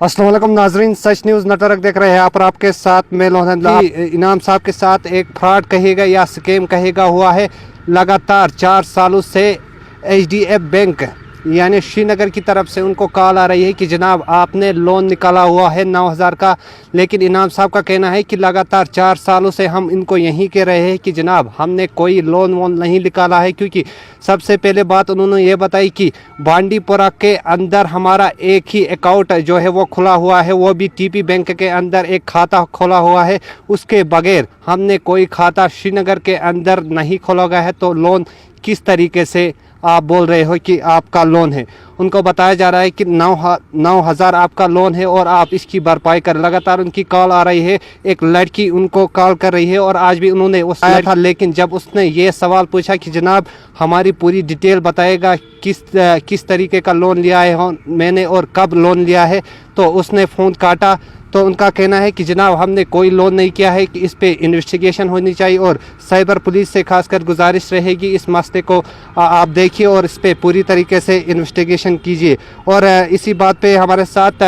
अस्सलाम वालेकुम नाजरीन, सच न्यूज़ नेटवर्क देख रहे हैं आप और आपके साथ मैं लोहन इनाम साहब के साथ एक फ्रॉड कहेगा या स्कैम कहेगा हुआ है। लगातार 4 सालों से HDF बैंक यानी श्रीनगर की तरफ से उनको कॉल आ रही है कि जनाब आपने लोन निकाला हुआ है 9,000 का, लेकिन इनाम साहब का कहना है कि लगातार 4 सालों से हम इनको यही कह रहे हैं कि जनाब हमने कोई लोन वोन नहीं निकाला है। क्योंकि सबसे पहले बात उन्होंने ये बताई कि बांडीपुरा के अंदर हमारा एक ही अकाउंट जो है वो खुला हुआ है, वो भी TP बैंक के अंदर एक खाता खोला हुआ है, उसके बगैर हमने कोई खाता श्रीनगर के अंदर नहीं खोला गया है। तो लोन किस तरीके से आप बोल रहे हो कि आपका लोन है? उनको बताया जा रहा है कि 9,000 आपका लोन है और आप इसकी भरपाई कर। लगातार उनकी कॉल आ रही है, एक लड़की उनको कॉल कर रही है और आज भी उन्होंने उस आया था, लेकिन जब उसने ये सवाल पूछा कि जनाब हमारी पूरी डिटेल बताएगा किस तरीके का लोन लिया है मैंने और कब लोन लिया है, तो उसने फ़ोन काटा। तो उनका कहना है कि जनाब हमने कोई लोन नहीं किया है, कि इस पे इन्वेस्टिगेशन होनी चाहिए और साइबर पुलिस से खासकर गुजारिश रहेगी इस मसले को आप देखिए और इस पे पूरी तरीके से इन्वेस्टिगेशन कीजिए। और इसी बात पे हमारे साथ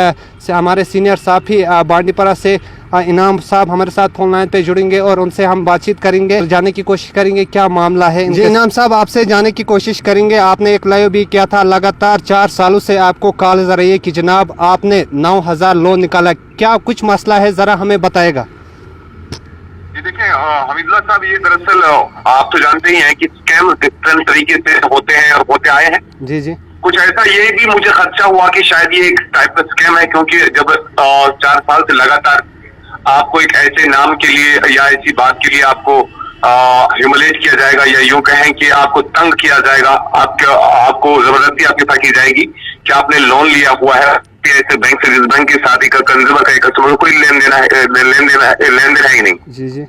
हमारे सीनियर साथी बांडीपुरा से इनाम साहब हमारे साथ फोन लाइन पे जुड़ेंगे और उनसे हम बातचीत करेंगे, जाने की कोशिश करेंगे क्या मामला है। जी इनाम साहब, आपसे जाने की कोशिश करेंगे। आपने एक लाइव भी किया था, लगातार 4 सालों से आपको कॉल आ रही है कि जनाब आपने 9,000 लोन निकाला, क्या कुछ मसला है, जरा हमें बताएगा। जी देखिए हमीदुल्लाह साहब, ये दरअसल आप तो जानते ही हैं कि स्कैम डिफरेंट तरीके से होते हैं और होते आए हैं। जी जी, कुछ ऐसा ये भी मुझे खदशा हुआ कि शायद ये एक टाइप का स्कैम है, क्योंकि जब 4 साल से लगातार आपको एक ऐसे नाम के लिए या ऐसी बात के लिए आपको ह्यूमिलेट किया जाएगा या यूं कहें कि आपको तंग किया जाएगा, आपको जबरदस्ती आपके साथ की जाएगी कि आपने लोन लिया हुआ है ऐसे बैंक से, जिस बैंक के साथ ही कंज्यूमर का कस्टमर कोई लेन देन है ही नहीं। जी जी,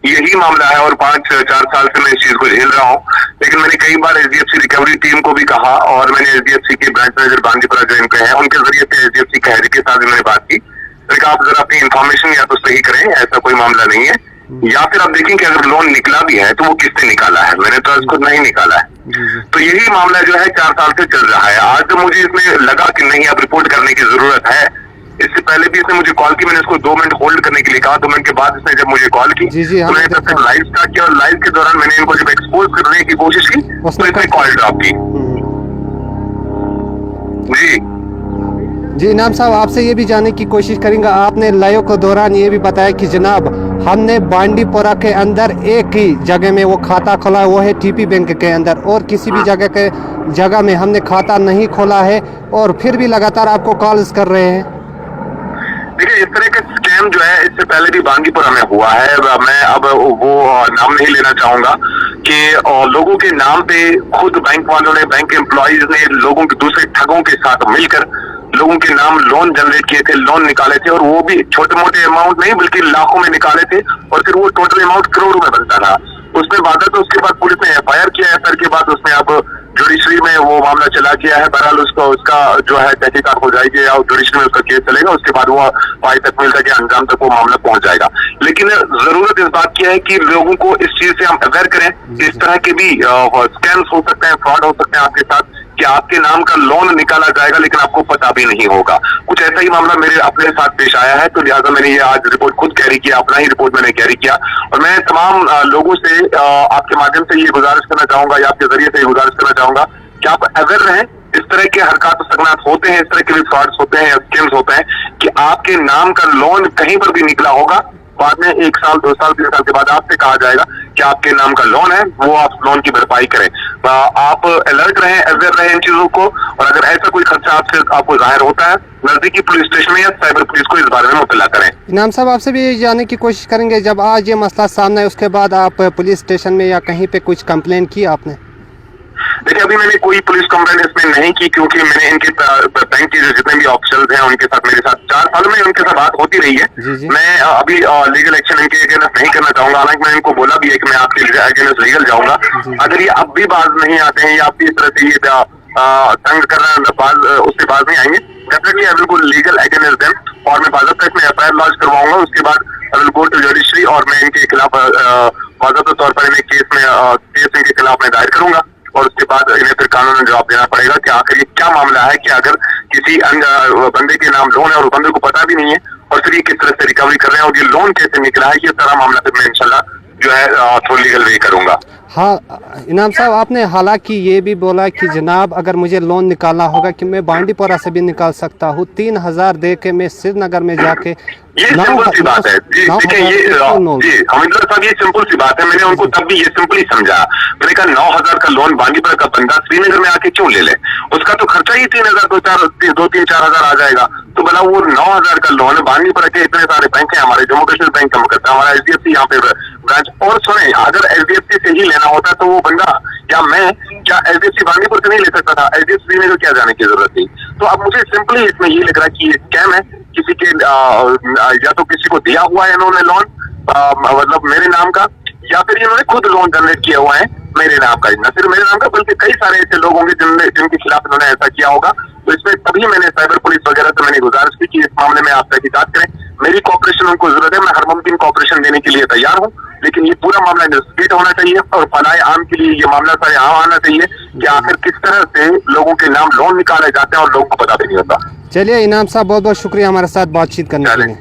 यही मामला है और 4 साल से मैं इस चीज को झेल रहा हूँ। लेकिन मैंने कई बार HDFC रिकवरी टीम को भी कहा और मैंने HDFC के ब्रांच मैनेजर बांडीपुरा जो इनके हैं उनके जरिए से HDFC के हेड के साथ भी मैंने बात की। मैंने कहा आप जरा अपनी इन्फॉर्मेशन या तो सही करें, ऐसा कोई मामला नहीं है, या फिर आप देखें कि अगर लोन निकला भी है तो वो किसने निकाला है, मैंने तो खुद नहीं निकाला है। तो यही मामला जो है 4 साल से चल रहा है। आज जब मुझे इसमें लगा कि नहीं अब रिपोर्ट करने की जरूरत है, इससे पहले भी इसने मुझे कॉल की, मैंने इसको 2 मिनट होल्ड करने के लिए कहा। 2 मिनट के बाद इसने जब मुझे कॉल की तो मैंने तब तक लाइव स्टार्ट किया और लाइव के दौरान मैंने इनको जब एक्सपोज करने की कोशिश की तो इसने कॉल ड्रॉप की। जी इनाम साहब, आपसे ये भी जानने की कोशिश करेंगे, आपने लाइव के दौरान ये भी बताया कि जनाब हमने बांडीपुरा के अंदर एक ही जगह में वो खाता खोला, वो है TP बैंक के अंदर, और किसी भी जगह में हमने खाता नहीं खोला है, और फिर भी लगातार आपको कॉल्स कर रहे हैं। देखिए इस तरह का स्कैम जो है इससे पहले भी बांडीपुरा में हुआ है। मैं अब वो नाम नहीं लेना चाहूंगा कि लोगों के नाम पे खुद बैंक वालों ने, बैंक एम्प्लॉइज ने लोगों के दूसरे ठगों के साथ मिलकर लोगों के नाम लोन जनरेट किए थे, लोन निकाले थे, और वो भी छोटे मोटे अमाउंट नहीं बल्कि लाखों में निकाले थे, और फिर वो टोटल अमाउंट करोड़ों में बनता था। उसमें बाद तो उसके बाद पुलिस ने FIR किया, FIR के बाद उसने अब जुडिशरी में वो मामला चला गया है। बहरहाल उसका जो है तहकीकात हो जाएगी और जुडिशरी में उसका केस चलेगा, उसके बाद वो फाई तक मिल के अंजाम तक वो मामला पहुंच जाएगा। लेकिन जरूरत इस बात की है कि लोगों को इस चीज से हम अवेयर करें, इस तरह के भी स्कैम्स हो सकते हैं, फ्रॉड हो सकते हैं आपके साथ, कि आपके नाम का लोन निकाला जाएगा लेकिन आपको पता भी नहीं होगा। कुछ ऐसा ही मामला मेरे अपने साथ पेश आया है, तो लिहाजा मैंने ये आज रिपोर्ट खुद कैरी किया, अपना ही रिपोर्ट मैंने कैरी किया। और मैं तमाम लोगों से आपके माध्यम से ये गुजारिश करना चाहूंगा या आपके जरिए से ये गुजारिश करना चाहूंगा कि आप अवेयर रहें। इस तरह के हरकत सकनात होते हैं, इस तरह के भी फ्रॉड्स होते हैं, स्कैम्स होते हैं कि आपके नाम का लोन कहीं पर भी निकला होगा, बाद में 1 साल 2 साल 3 साल के बाद आपसे कहा जाएगा कि आपके नाम का लोन है, वो आप लोन की भरपाई करें। आप अलर्ट रहें, अवेयर रहें इन चीजों को, और अगर ऐसा कोई खर्चा आपको जाहिर होता है नजदीकी पुलिस स्टेशन में या साइबर पुलिस को इस बारे में मुतला करें। इनाम साहब, आपसे भी जानने की कोशिश करेंगे, जब आज ये मसला सामने है उसके बाद आप पुलिस स्टेशन में या कहीं पे कुछ कंप्लेन की आपने? देखिए अभी मैंने कोई पुलिस कंप्लेंट इसमें नहीं की, क्योंकि मैंने इनके बैंक के जितने भी ऑफिसर्स हैं उनके साथ, मेरे साथ 4 साल में उनके साथ बात होती रही है। जी। मैं अभी लीगल एक्शन इनके अगेंस्ट नहीं करना चाहूंगा, हालांकि मैंने इनको बोला भी है कि मैं आपके अगेंस्ट लीगल जाऊंगा। अगर ये अब भी बाज नहीं आते हैं या आप इस तरह से ये तंग करना उससे बाज नहीं आएंगे, definitely I will go legal against them, और मैं बाज़ाब्ता इसमें FIR लॉन्च करवाऊंगा। उसके बाद I will go to judiciary और मैं इनके खिलाफ बाज़ाब्ता तौर पर केस इनके खिलाफ मैं दायर करूंगा। और उसके बाद इन्हें फिर कानूनन जवाब देना पड़ेगा कि आखिर ये क्या मामला है कि अगर किसी बंदे के नाम लोन है और बंदे को पता भी नहीं है और फिर ये किस तरह से रिकवरी कर रहे हैं और ये लोन कैसे निकला है, ये सारा मामला फिर मैं इंशाल्लाह जो है थ्रू लीगल वे करूंगा। हाँ इनाम साहब, आपने हालांकि ये भी बोला कि जनाब अगर मुझे लोन निकालना होगा कि मैं बांडीपोरा से भी निकाल सकता हूँ, 3000 दे के मैं श्रीनगर में जाके ये सिंपल सी बात है जी। देखिए ये जी हमिदुल्लाह साहब, ये सिंपल सी बात है। मैंने उनको तब भी ये सिंपली समझा। मैंने कहा 9000 का लोन बांडीपुरा का बंदा श्रीनगर में आके क्यों ले ले, उसका तो खर्चा ही 3000 2-3-4 हजार आ जाएगा। तो बोला वो 9000 का लोन है, बांडीपुरा के इतने सारे बैंक है, हमारे जम्मू कश्मीर बैंक काम करता है, हमारा HDFC यहाँ पे ब्रांच। और सुने, अगर HDFC से ही लेना होता तो वो बंदा या मैं क्या HDFC बांडीपुर से नहीं ले सकता था? HDFC श्रीनगर क्या जाने की जरूरत थी? तो अब मुझे सिंपली इसमें ये लग रहा है कि ये स्कैम है, किसी के या तो किसी को दिया हुआ है इन्होंने लोन मतलब मेरे नाम का, या फिर इन्होंने खुद लोन जनरेट किया हुआ है मेरे नाम का। न सिर्फ मेरे नाम का बल्कि कई सारे ऐसे लोग होंगे जिनके खिलाफ इन्होंने ऐसा किया होगा। तो इसमें तभी मैंने साइबर पुलिस वगैरह से मैंने गुजारिश की कि इस मामले में आप तहकीकात करें। मेरी कॉपरेशन उनको जरूरत है, मैं हर मुमकिन कॉपरेशन देने के लिए तैयार हूँ, लेकिन ये पूरा मामला इन्वेस्टिगेट होना चाहिए और फलाए आम के लिए ये मामला सारे आम आना चाहिए कि आखिर किस तरह से लोगों के नाम लोन निकाले जाते हैं और लोगों को पता भी नहीं होता। चलिए इनाम साहब, बहुत बहुत शुक्रिया हमारे साथ बातचीत करने के लिए।